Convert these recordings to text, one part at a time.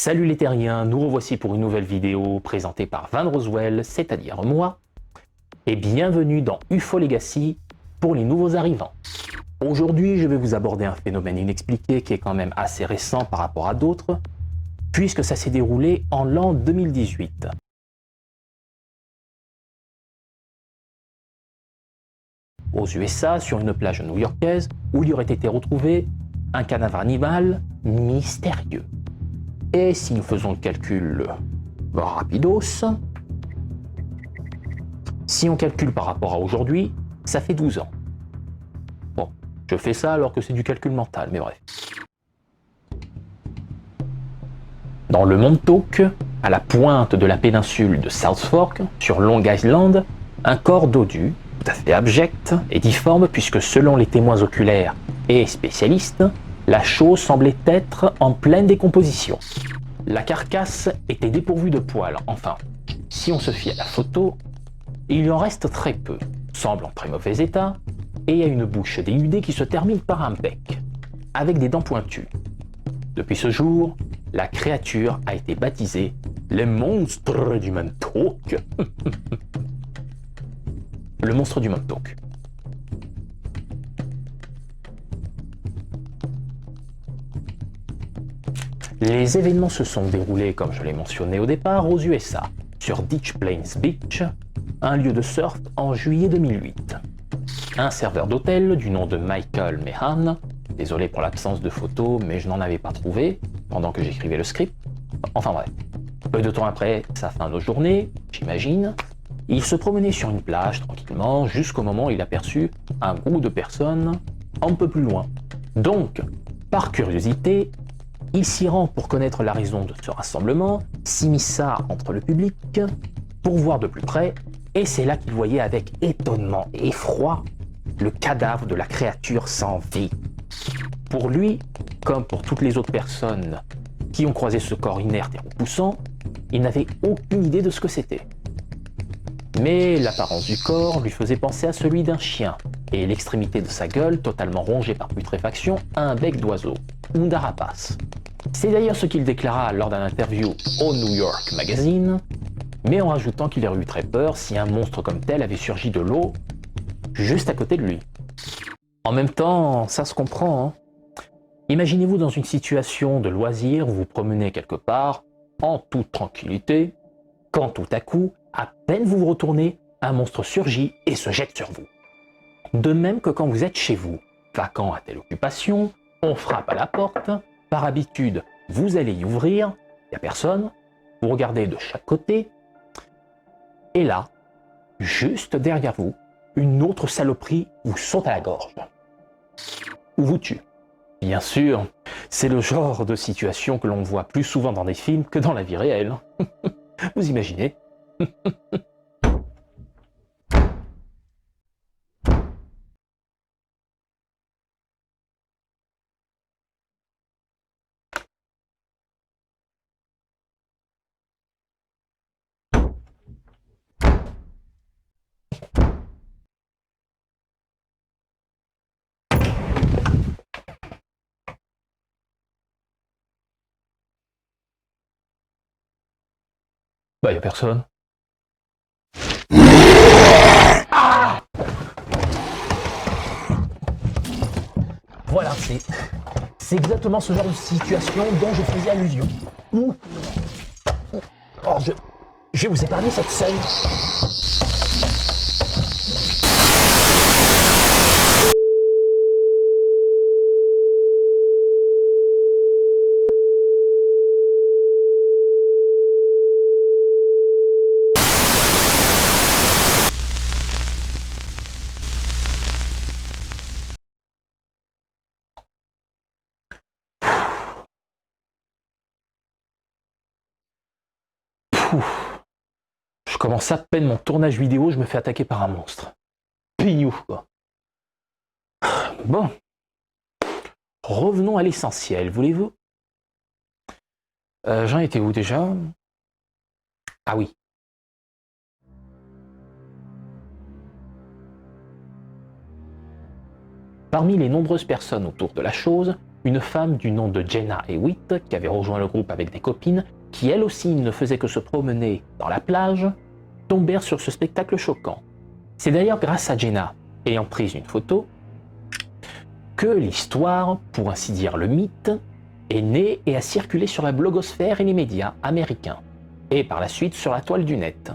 Salut les terriens, nous revoici pour une nouvelle vidéo présentée par Van Roswell, c'est-à-dire moi, et bienvenue dans UFO Legacy pour les nouveaux arrivants. Aujourd'hui, je vais vous aborder un phénomène inexpliqué qui est quand même assez récent par rapport à d'autres, puisque ça s'est déroulé en l'an 2018. Aux USA, sur une plage new-yorkaise, où il y aurait été retrouvé un cadavre animal mystérieux. Et si nous faisons le calcul rapidos, si on calcule par rapport à aujourd'hui, ça fait 12 ans. Bon, je fais ça alors que c'est du calcul mental, mais bref. Dans le Montauk, à la pointe de la péninsule de South Fork, sur Long Island, un corps dodu, tout à fait abject et difforme puisque selon les témoins oculaires et spécialistes, la chose semblait être en pleine décomposition. La carcasse était dépourvue de poils, enfin, si on se fie à la photo, il y en reste très peu, semble en très mauvais état, et a une bouche dénudée qui se termine par un bec, avec des dents pointues. Depuis ce jour, la créature a été baptisée le monstre du Montauk. Le monstre du Montauk. Les événements se sont déroulés, comme je l'ai mentionné au départ, aux USA, sur Ditch Plains Beach, un lieu de surf en juillet 2008. Un serveur d'hôtel du nom de Michael Meehan, désolé pour l'absence de photos, mais je n'en avais pas trouvé pendant que j'écrivais le script. Enfin bref, peu de temps après sa fin de journée, j'imagine, il se promenait sur une plage tranquillement jusqu'au moment où il aperçut un groupe de personnes un peu plus loin. Donc, par curiosité, il s'y rend pour connaître la raison de ce rassemblement, s'immisça entre le public pour voir de plus près, et c'est là qu'il voyait avec étonnement et effroi le cadavre de la créature sans vie. Pour lui, comme pour toutes les autres personnes qui ont croisé ce corps inerte et repoussant, il n'avait aucune idée de ce que c'était. Mais l'apparence du corps lui faisait penser à celui d'un chien, et l'extrémité de sa gueule, totalement rongée par putréfaction, a un bec d'oiseau, ou d'un rapace. C'est d'ailleurs ce qu'il déclara lors d'un interview au New York Magazine, mais en rajoutant qu'il aurait eu très peur si un monstre comme tel avait surgi de l'eau juste à côté de lui. En même temps, ça se comprend, hein. Imaginez-vous dans une situation de loisir où vous promenez quelque part, en toute tranquillité, quand tout à coup, à peine vous vous retournez, un monstre surgit et se jette sur vous. De même que quand vous êtes chez vous, vacant à telle occupation, on frappe à la porte, par habitude, vous allez y ouvrir, il n'y a personne, vous regardez de chaque côté, et là, juste derrière vous, une autre saloperie vous saute à la gorge, ou vous tue. Bien sûr, c'est le genre de situation que l'on voit plus souvent dans des films que dans la vie réelle. Vous imaginez? Bah, y a personne. Ah! Voilà, c'est exactement ce genre de situation dont je faisais allusion. Ouh. Oh, je vais vous épargner cette scène. Pouf. Je commence à peine mon tournage vidéo, je me fais attaquer par un monstre. Pignou, quoi. Bon. Revenons à l'essentiel, voulez-vous? J'en étais où déjà? Ah oui. Parmi les nombreuses personnes autour de la chose, une femme du nom de Jenna Hewitt, qui avait rejoint le groupe avec des copines, qui elles aussi ne faisaient que se promener dans la plage, tombèrent sur ce spectacle choquant. C'est d'ailleurs grâce à Jenna, ayant pris une photo, que l'histoire, pour ainsi dire le mythe, est née et a circulé sur la blogosphère et les médias américains, et par la suite sur la toile du net.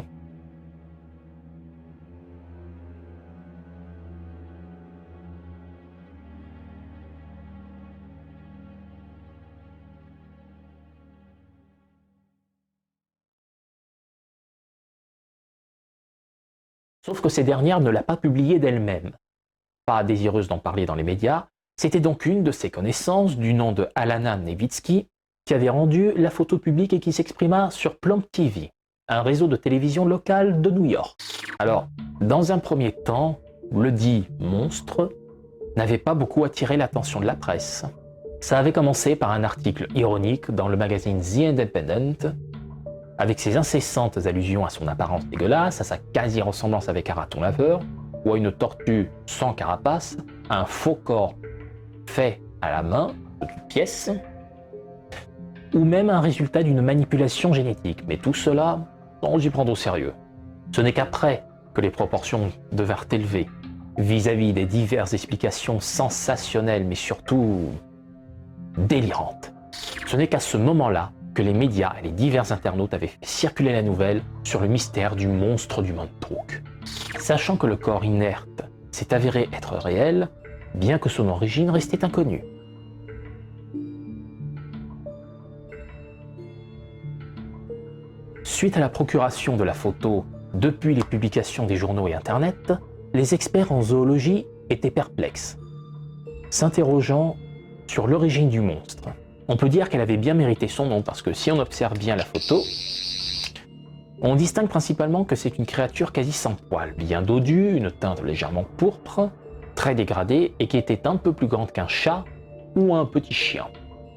Sauf que ces dernières ne l'a pas publiée d'elle-même. Pas désireuse d'en parler dans les médias, c'était donc une de ses connaissances, du nom de Alana Nevitsky, qui avait rendu la photo publique et qui s'exprima sur Plum TV, un réseau de télévision local de New York. Alors, dans un premier temps, le dit monstre n'avait pas beaucoup attiré l'attention de la presse. Ça avait commencé par un article ironique dans le magazine The Independent, avec ses incessantes allusions à son apparence dégueulasse, à sa quasi-ressemblance avec un raton laveur, ou à une tortue sans carapace, à un faux corps fait à la main, de toutes pièces, ou même un résultat d'une manipulation génétique. Mais tout cela, on s'y prend au sérieux. Ce n'est qu'après que les proportions devinrent élevées, vis-à-vis des diverses explications sensationnelles, mais surtout délirantes. Ce n'est qu'à ce moment-là que les médias et les divers internautes avaient fait circuler la nouvelle sur le mystère du monstre du Montauk. Sachant que le corps inerte s'est avéré être réel, bien que son origine restait inconnue. Suite à la procuration de la photo depuis les publications des journaux et Internet, les experts en zoologie étaient perplexes, s'interrogeant sur l'origine du monstre. On peut dire qu'elle avait bien mérité son nom parce que si on observe bien la photo, on distingue principalement que c'est une créature quasi sans poils, bien dodue, une teinte légèrement pourpre, très dégradée et qui était un peu plus grande qu'un chat ou un petit chien.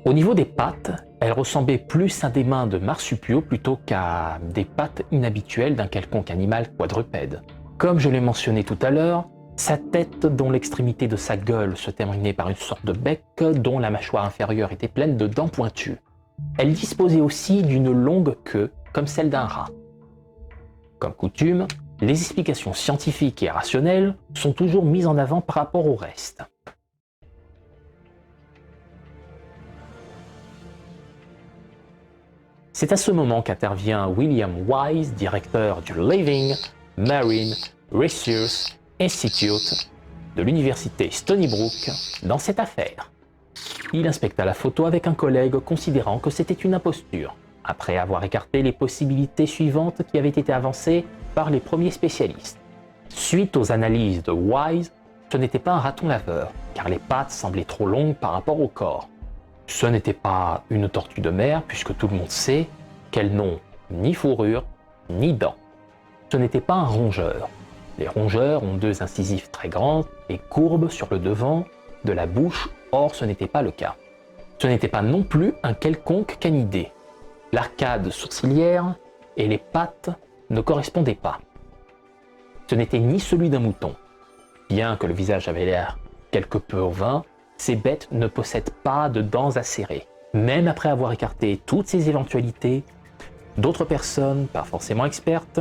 Au niveau des pattes, elle ressemblait plus à des mains de marsupiaux plutôt qu'à des pattes inhabituelles d'un quelconque animal quadrupède. Comme je l'ai mentionné tout à l'heure, sa tête, dont l'extrémité de sa gueule se terminait par une sorte de bec, dont la mâchoire inférieure était pleine de dents pointues. Elle disposait aussi d'une longue queue, comme celle d'un rat. Comme coutume, les explications scientifiques et rationnelles sont toujours mises en avant par rapport au reste. C'est à ce moment qu'intervient William Wise, directeur du Living Marine Research Institute de l'université Stony Brook, dans cette affaire. Il inspecta la photo avec un collègue considérant que c'était une imposture, après avoir écarté les possibilités suivantes qui avaient été avancées par les premiers spécialistes. Suite aux analyses de Wise, ce n'était pas un raton laveur, car les pattes semblaient trop longues par rapport au corps. Ce n'était pas une tortue de mer, puisque tout le monde sait qu'elles n'ont ni fourrure, ni dents. Ce n'était pas un rongeur. Les rongeurs ont deux incisives très grandes et courbes sur le devant de la bouche, or ce n'était pas le cas. Ce n'était pas non plus un quelconque canidé. L'arcade sourcilière et les pattes ne correspondaient pas. Ce n'était ni celui d'un mouton. Bien que le visage avait l'air quelque peu ovin, ces bêtes ne possèdent pas de dents acérées. Même après avoir écarté toutes ces éventualités, d'autres personnes, pas forcément expertes,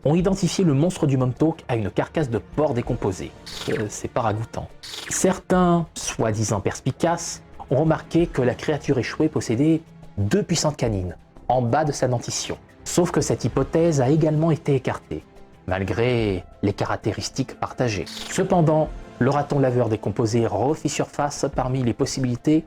ont identifié le monstre du Montauk à une carcasse de porc décomposée. C'est pas ragoûtant. Certains, soi-disant perspicaces, ont remarqué que la créature échouée possédait deux puissantes canines, en bas de sa dentition. Sauf que cette hypothèse a également été écartée, malgré les caractéristiques partagées. Cependant, le raton laveur décomposé refit surface parmi les possibilités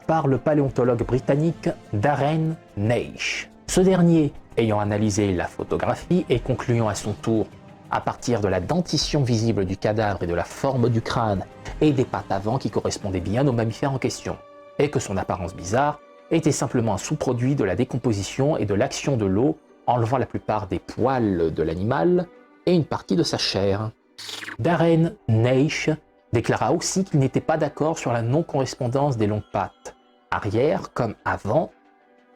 par le paléontologue britannique Darren Naish. Ce dernier, ayant analysé la photographie et concluant à son tour, à partir de la dentition visible du cadavre et de la forme du crâne et des pattes avant qui correspondaient bien aux mammifères en question, et que son apparence bizarre était simplement un sous-produit de la décomposition et de l'action de l'eau, enlevant la plupart des poils de l'animal et une partie de sa chair. Darren Naish déclara aussi qu'il n'était pas d'accord sur la non-correspondance des longues pattes, arrière comme avant,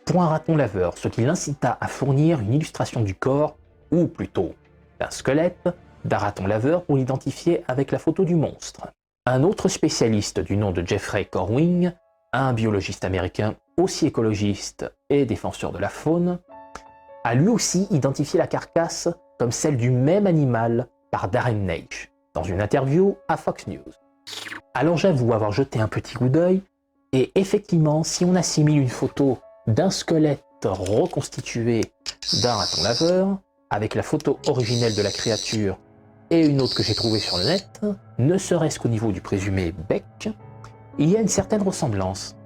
pour un raton laveur, ce qui l'incita à fournir une illustration du corps, ou plutôt d'un squelette, d'un raton laveur pour l'identifier avec la photo du monstre. Un autre spécialiste du nom de Jeffrey Corwin un biologiste américain aussi écologiste et défenseur de la faune, a lui aussi identifié la carcasse comme celle du même animal par Darren Naish, dans une interview à Fox News. Alors j'avoue avoir jeté un petit coup d'œil, et effectivement, si on assimile une photo d'un squelette reconstitué d'un raton laveur, avec la photo originelle de la créature et une autre que j'ai trouvée sur le net, ne serait-ce qu'au niveau du présumé bec, il y a une certaine ressemblance.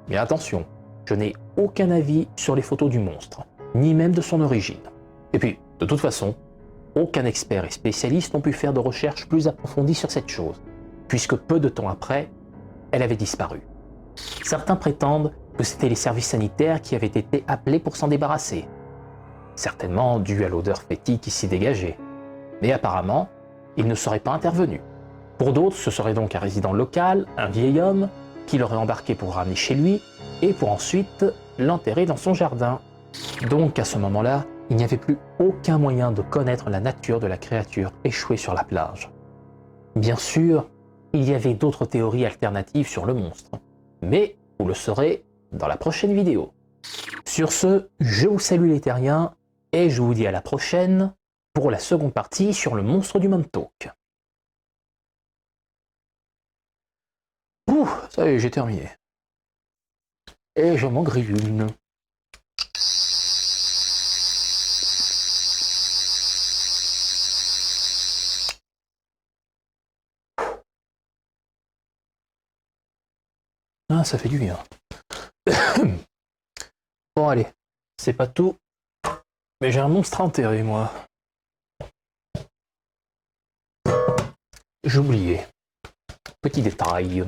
Mais attention, je n'ai aucun avis sur les photos du monstre, ni même de son origine. Et puis, de toute façon, aucun expert et spécialiste n'ont pu faire de recherches plus approfondies sur cette chose, puisque peu de temps après, elle avait disparu. Certains prétendent que c'était les services sanitaires qui avaient été appelés pour s'en débarrasser, certainement dû à l'odeur fétide qui s'y dégageait, mais apparemment, ils ne seraient pas intervenus. Pour d'autres, ce serait donc un résident local, un vieil homme, qui l'aurait embarqué pour le ramener chez lui, et pour ensuite l'enterrer dans son jardin. Donc à ce moment-là, il n'y avait plus aucun moyen de connaître la nature de la créature échouée sur la plage. Bien sûr, il y avait d'autres théories alternatives sur le monstre, mais vous le saurez dans la prochaine vidéo. Sur ce, je vous salue les terriens, et je vous dis à la prochaine pour la seconde partie sur le monstre du Montauk. Ouh, ça y est, j'ai terminé. Et je m'en grille une. Ah, ça fait du bien. Bon, allez, c'est pas tout, mais j'ai un monstre enterré, moi. J'ai oublié. Petit détail.